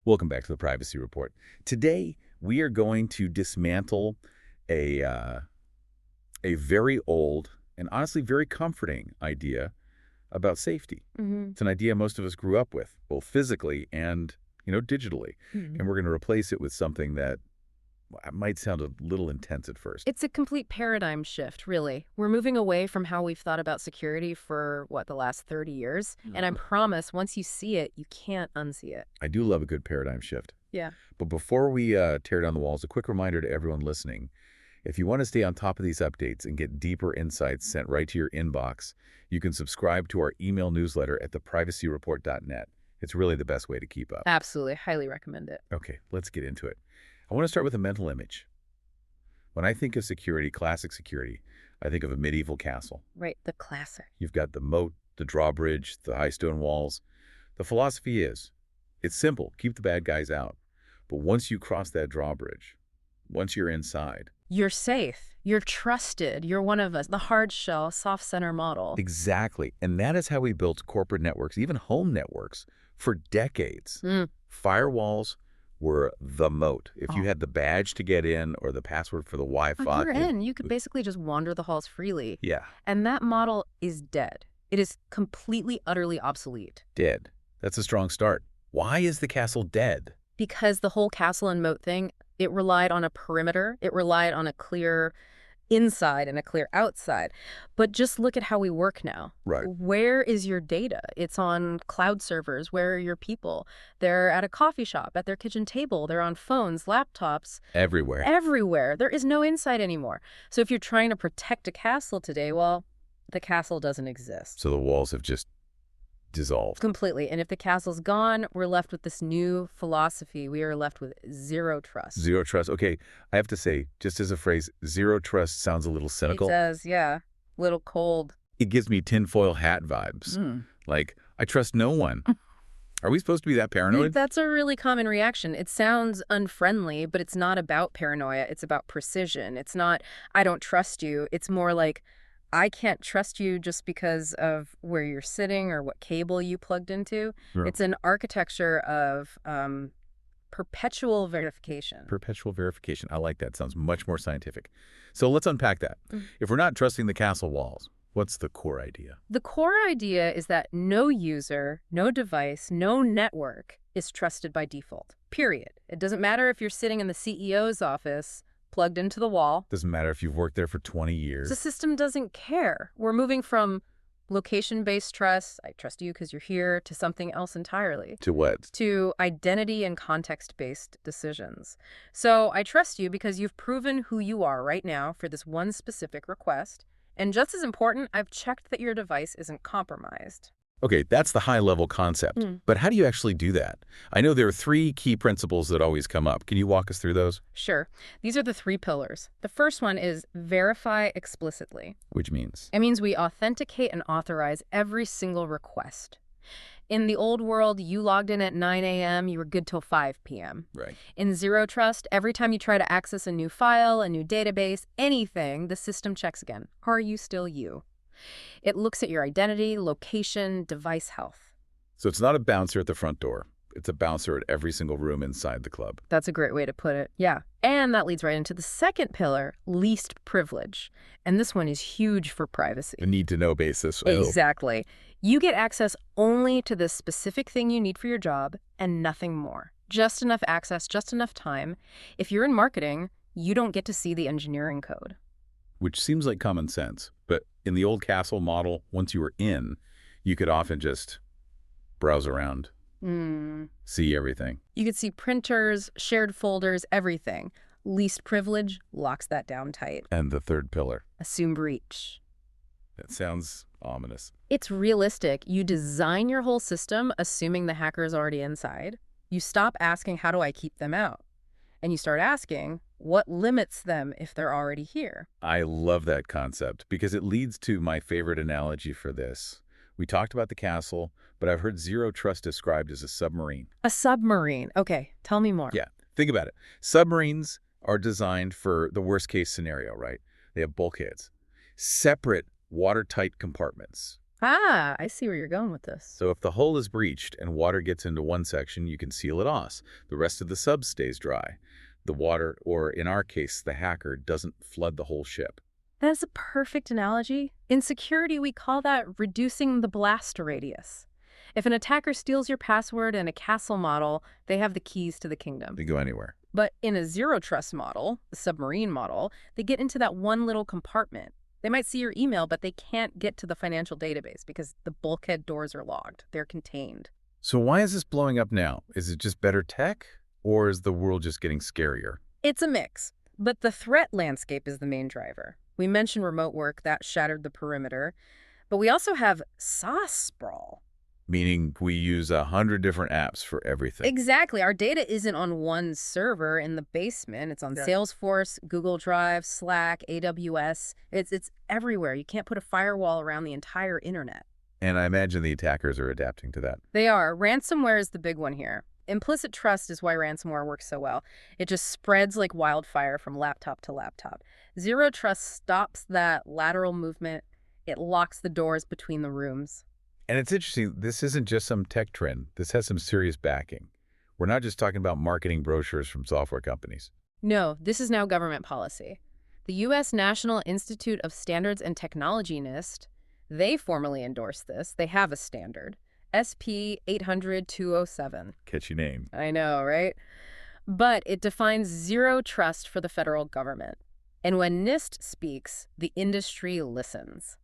Welcome back to the Privacy Report. Today, we are going to dismantle a, uh, a very old and honestly very comforting idea about safety. Hmm. It's an idea most of us grew up with, both physically and, digitally. Hmm. And we're going to replace it with something that might sound a little intense at first. It's a complete paradigm shift, really. We're moving away from how we've thought about security for, the last 30 years. And I promise, once you see it, you can't unsee it. I do love a good paradigm shift. Yeah. But before we tear down the walls, a quick reminder to everyone listening. If you want to stay on top of these updates and get deeper insights sent right to your inbox, you can subscribe to our email newsletter at theprivacyreport.net. It's really the best way to keep up. Absolutely. Highly recommend it. Okay, let's get into it. I want to start with a mental image. When I think of security, classic security, I think of a medieval castle. Right. The classic. You've got the moat, the drawbridge, the high stone walls. The philosophy is, it's simple, keep the bad guys out. But once you cross that drawbridge, once you're inside, You're safe. You're trusted. You're one of us. The hard shell, soft center model. exactly. And that is how we built corporate networks, even home networks, for decades. Mm. Firewalls were the moat. If you Oh. had the badge to get in or the password for the Wi-Fi. You're in. You could basically just wander the halls freely. Yeah, And that model is dead. It is completely, utterly obsolete. dead. That's a strong start. Why is the castle dead? Because the whole castle and moat thing, it relied on a perimeter. It relied on a clear inside and a clear outside. But just look at how we work now. Right. Where is your data? It's on cloud servers. Where are your people? They're at a coffee shop, at their kitchen table. They're on phones, laptops, Everywhere. everywhere. There is no insight anymore. So if you're trying to protect a castle today, well, the castle doesn't exist. So the walls have just dissolved. Completely. And if the castle's gone, we're left with this new philosophy. We are left with zero trust. Zero trust. Okay, I have to say, just as a phrase, zero trust sounds a little cynical. It does, yeah. Little cold. It gives me tinfoil hat vibes. Like, I trust no one. Are we supposed to be that paranoid? That's a really common reaction. It sounds unfriendly, but it's not about paranoia. It's about precision. It's not, I don't trust you. It's more like, I can't trust you just because of where you're sitting or what cable you plugged into. Sure. It's an architecture of perpetual verification. Perpetual verification. I like that. Sounds much more scientific. So let's unpack that. If we're not trusting the castle walls, what's the core idea? The core idea is that no user, no device, no network is trusted by default, period. It doesn't matter if you're sitting in the CEO's office plugged into the wall. Doesn't matter if you've worked there for 20 years. The system doesn't care. We're moving from location-based trust, I trust you because you're here, to something else entirely. To what? To identity and context-based decisions. So I trust you because you've proven who you are right now for this one specific request. And just as important, I've checked that your device isn't compromised. Okay, that's the high-level concept. But how do you actually do that? I know there are 3 key principles that always come up. Can you walk us through those? Sure. These are the 3 pillars. The first one is verify explicitly. Which means? It means we authenticate and authorize every single request. In the old world, you logged in at 9 a.m., you were good till 5 p.m. Right. In Zero Trust, every time you try to access a new file, a new database, anything, the system checks again. Are you still you? It looks at your identity, location, device health. So it's not a bouncer at the front door. It's a bouncer at every single room inside the club. That's a great way to put it. Yeah. And that leads right into the second pillar, least privilege. And this one is huge for privacy. A need-to-know basis. Exactly. You get access only to the specific thing you need for your job and nothing more. Just enough access, just enough time. If you're in marketing, you don't get to see the engineering code. Which seems like common sense. But in the old castle model, once you were in, you could often just browse around, see everything. You could see printers, shared folders, everything. Least privilege locks that down tight. And the third pillar. Assume breach. That sounds ominous. It's realistic. You design your whole system assuming the hacker is already inside. You stop asking, how do I keep them out? And you start asking, what limits them if they're already here? I love that concept because it leads to my favorite analogy for this. We talked about the castle, but I've heard zero trust described as a submarine. A submarine. Okay, tell me more. Yeah, think about it. Submarines are designed for the worst case scenario, right? They have bulkheads, separate watertight compartments. Ah, I see where you're going with this. So if the hull is breached and water gets into one section, you can seal it off. The rest of the sub stays dry. The water, or in our case, the hacker, doesn't flood the whole ship. That's a perfect analogy. In security, we call that reducing the blast radius. If an attacker steals your password in a castle model, they have the keys to the kingdom. They go anywhere. But in a zero trust model, the submarine model, they get into that one little compartment. They might see your email, but they can't get to the financial database because the bulkhead doors are logged. They're contained. So why is this blowing up now? Is it just better tech, or is the world just getting scarier? It's a mix, but the threat landscape is the main driver. We mentioned remote work, that shattered the perimeter, but we also have SaaS sprawl. Meaning we use 100 different apps for everything. Exactly. Our data isn't on one server in the basement. It's on Salesforce, Google Drive, Slack, AWS. It's everywhere. You can't put a firewall around the entire internet. And I imagine the attackers are adapting to that. They are. Ransomware is the big one here. Implicit trust is why ransomware works so well. It just spreads like wildfire from laptop to laptop. Zero trust stops that lateral movement. It locks the doors between the rooms. And it's interesting, this isn't just some tech trend. This has some serious backing. We're not just talking about marketing brochures from software companies. No, this is now government policy. The U.S. National Institute of Standards and Technology, NIST, they formally endorsed this. They have a standard. SP 800-207. Catchy name. I know, right? But it defines zero trust for the federal government. And when NIST speaks, the industry listens.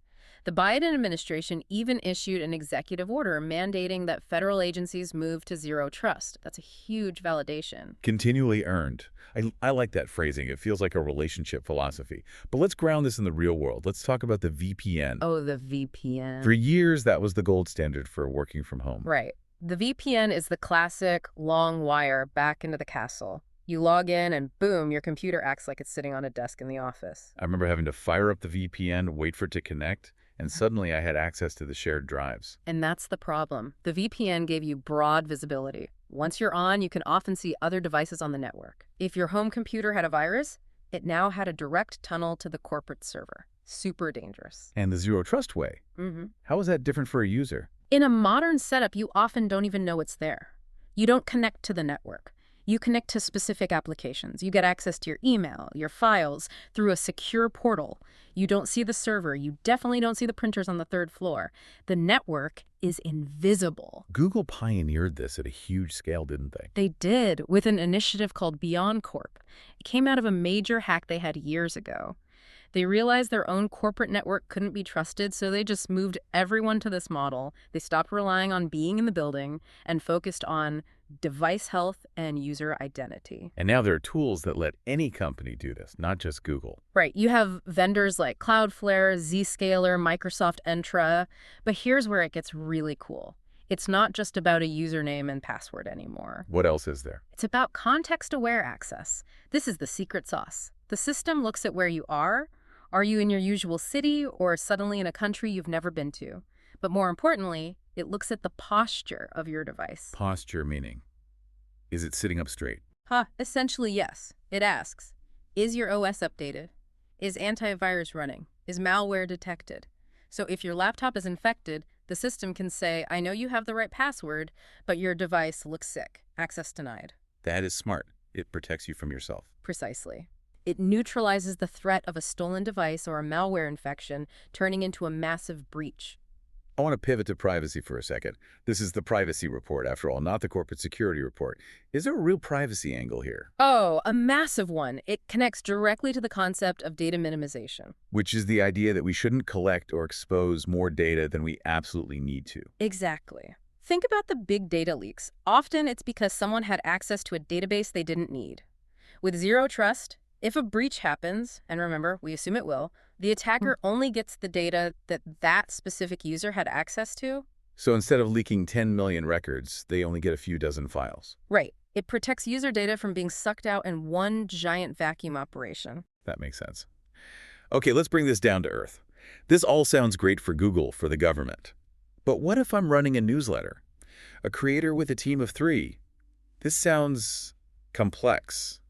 The Biden administration even issued an executive order mandating that federal agencies move to zero trust. That's a huge validation. Continually earned. I like that phrasing. It feels like a relationship philosophy. But let's ground this in the real world. Let's talk about the VPN. Oh, the VPN. For years, that was the gold standard for working from home. Right. The VPN is the classic long wire back into the castle. You log in and boom, your computer acts like it's sitting on a desk in the office. I remember having to fire up the VPN, wait for it to connect, and suddenly I had access to the shared drives. And that's the problem. The VPN gave you broad visibility. Once you're on, you can often see other devices on the network. If your home computer had a virus, it now had a direct tunnel to the corporate server. Super dangerous. And the zero trust way. How is that different for a user? In a modern setup, you often don't even know it's there. You don't connect to the network. You connect to specific applications. You get access to your email, your files, through a secure portal. You don't see the server. You definitely don't see the printers on the third floor. The network is invisible. Google pioneered this at a huge scale, didn't they? They did, with an initiative called Beyond Corp. It came out of a major hack they had years ago. They realized their own corporate network couldn't be trusted, so they just moved everyone to this model. They stopped relying on being in the building and focused on device health and user identity. And now there are tools that let any company do this, not just Google. Right. You have vendors like Cloudflare, Zscaler, Microsoft Entra. But here's where it gets really cool. It's not just about a username and password anymore. What else is there? It's about context-aware access. This is the secret sauce. The system looks at where you are. Are you in your usual city or suddenly in a country you've never been to? But more importantly, it looks at the posture of your device. Posture meaning, is it sitting up straight? Essentially, yes. It asks, is your OS updated? Is antivirus running? Is malware detected? So if your laptop is infected, the system can say, I know you have the right password, but your device looks sick. Access denied. That is smart. It protects you from yourself. Precisely. It neutralizes the threat of a stolen device or a malware infection, turning into a massive breach. I want to pivot to privacy for a second. This is the privacy report, after all, not the corporate security report. Is there a real privacy angle here? Oh, a massive one. It connects directly to the concept of data minimization. Which is the idea that we shouldn't collect or expose more data than we absolutely need to. Exactly. Think about the big data leaks. Often it's because someone had access to a database they didn't need. With zero trust, if a breach happens, and remember, we assume it will, the attacker only gets the data that that specific user had access to. So instead of leaking 10 million records, they only get a few dozen files. Right. It protects user data from being sucked out in one giant vacuum operation. That makes sense. Okay, let's bring this down to earth. This all sounds great for Google, for the government. But what if I'm running a newsletter? A creator with a team of 3? This sounds complex,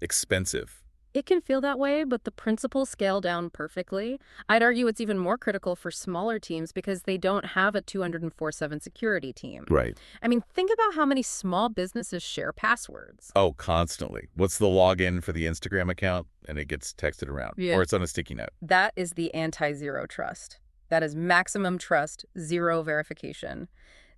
expensive. It can feel that way, but the principles scale down perfectly. I'd argue it's even more critical for smaller teams because they don't have a 24/7 security team. Right. I mean, think about how many small businesses share passwords. Oh, constantly. What's the login for the Instagram account? And it gets texted around. Yeah. Or it's on a sticky note. That is the anti-zero trust. That is maximum trust, zero verification.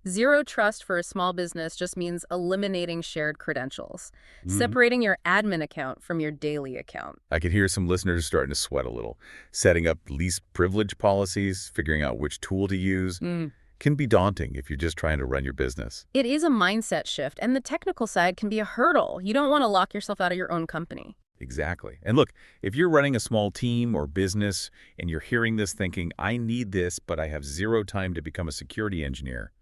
Zero trust for a small business just means eliminating shared credentials, separating your admin account from your daily account. I could hear some listeners starting to sweat a little. Setting up least privilege policies, figuring out which tool to use, can be daunting if you're just trying to run your business. It is a mindset shift, and the technical side can be a hurdle. You don't want to lock yourself out of your own company. Exactly. And look, if you're running a small team or business and you're hearing this thinking, I need this, but I have zero time to become a security engineer,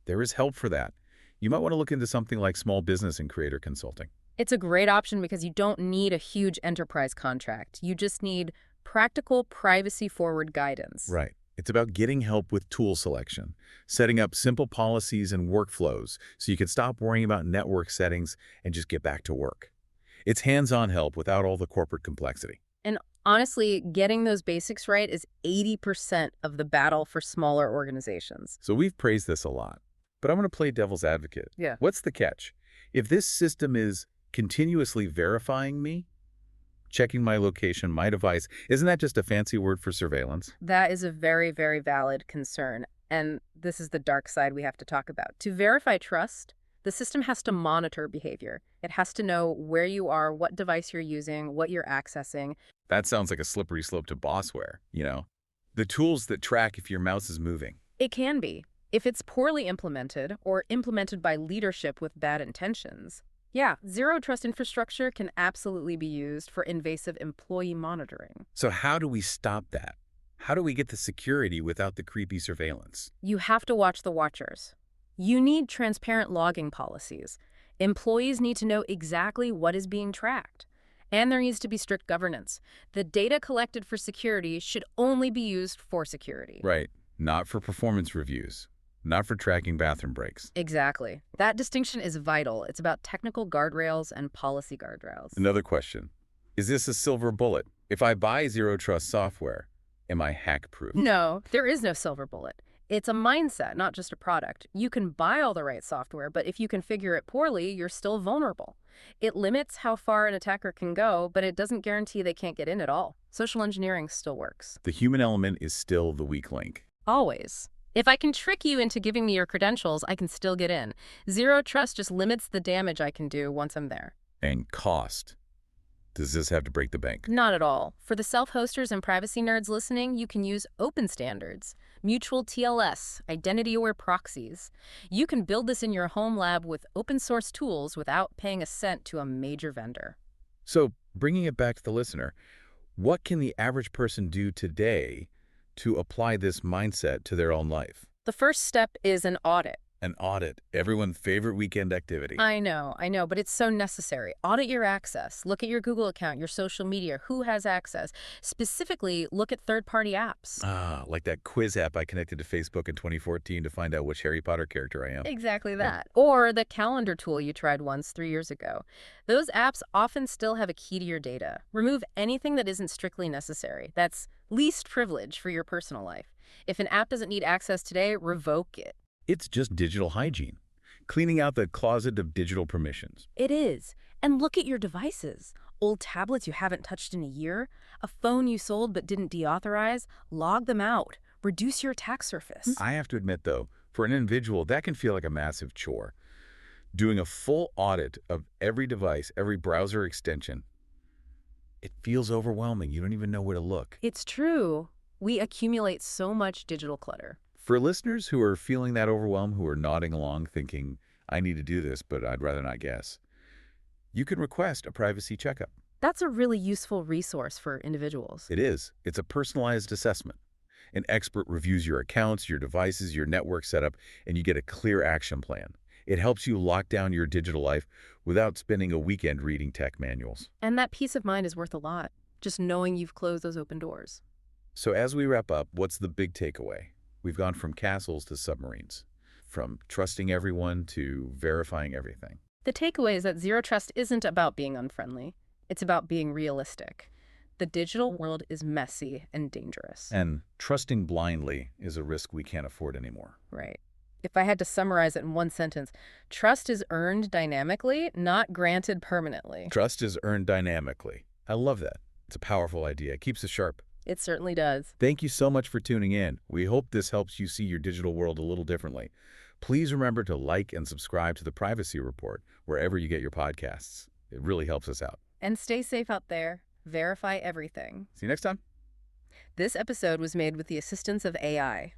there is help for that. You might want to look into something like small business and creator consulting. It's a great option because you don't need a huge enterprise contract. You just need practical, privacy-forward guidance. Right. It's about getting help with tool selection, setting up simple policies and workflows so you can stop worrying about network settings and just get back to work. It's hands-on help without all the corporate complexity. And honestly, getting those basics right is 80% of the battle for smaller organizations. So we've praised this a lot, but I'm going to play devil's advocate. Yeah. What's the catch? If this system is continuously verifying me, checking my location, my device, isn't that just a fancy word for surveillance? That is a very, very valid concern. And this is the dark side we have to talk about. To verify trust, the system has to monitor behavior. It has to know where you are, what device you're using, what you're accessing. That sounds like a slippery slope to bossware, The tools that track if your mouse is moving. It can be, if it's poorly implemented or implemented by leadership with bad intentions. Yeah, zero trust infrastructure can absolutely be used for invasive employee monitoring. So how do we stop that? How do we get the security without the creepy surveillance? You have to watch the watchers. You need transparent logging policies. Employees need to know exactly what is being tracked. And there needs to be strict governance. The data collected for security should only be used for security. Right. Not for performance reviews. Not for tracking bathroom breaks. Exactly. That distinction is vital. It's about technical guardrails and policy guardrails. Another question. Is this a silver bullet? If I buy zero trust software, am I hack-proof? No, there is no silver bullet. It's a mindset, not just a product. You can buy all the right software, but if you configure it poorly, you're still vulnerable. It limits how far an attacker can go, but it doesn't guarantee they can't get in at all. Social engineering still works. The human element is still the weak link. Always. If I can trick you into giving me your credentials, I can still get in. Zero trust just limits the damage I can do once I'm there. And cost. Does this have to break the bank? Not at all. For the self-hosters and privacy nerds listening, you can use open standards, mutual TLS, identity-aware proxies. You can build this in your home lab with open-source tools without paying a cent to a major vendor. So, bringing it back to the listener, what can the average person do today to apply this mindset to their own life? The first step is an audit. An audit, everyone's favorite weekend activity. I know, but it's so necessary. Audit your access. Look at your Google account, your social media, who has access. Specifically, look at third-party apps. Like that quiz app I connected to Facebook in 2014 to find out which Harry Potter character I am. Exactly that. Or the calendar tool you tried once 3 years ago. Those apps often still have a key to your data. Remove anything that isn't strictly necessary. That's least privilege for your personal life. If an app doesn't need access today, revoke it. It's just digital hygiene, cleaning out the closet of digital permissions. It is. And look at your devices. Old tablets you haven't touched in a year, a phone you sold but didn't deauthorize, log them out. Reduce your attack surface. I have to admit, though, for an individual, that can feel like a massive chore. Doing a full audit of every device, every browser extension, it feels overwhelming. You don't even know where to look. It's true. We accumulate so much digital clutter. For listeners who are feeling that overwhelm, who are nodding along thinking, I need to do this, but I'd rather not guess, you can request a privacy checkup. That's a really useful resource for individuals. It is. It's a personalized assessment. An expert reviews your accounts, your devices, your network setup, and you get a clear action plan. It helps you lock down your digital life without spending a weekend reading tech manuals. And that peace of mind is worth a lot, just knowing you've closed those open doors. So as we wrap up, what's the big takeaway? We've gone from castles to submarines, from trusting everyone to verifying everything. The takeaway is that zero trust isn't about being unfriendly. It's about being realistic. The digital world is messy and dangerous. And trusting blindly is a risk we can't afford anymore. Right. If I had to summarize it in one sentence, trust is earned dynamically, not granted permanently. Trust is earned dynamically. I love that. It's a powerful idea. It keeps us sharp. It certainly does. Thank you so much for tuning in. We hope this helps you see your digital world a little differently. Please remember to like and subscribe to the Privacy Report wherever you get your podcasts. It really helps us out. And stay safe out there. Verify everything. See you next time. This episode was made with the assistance of AI.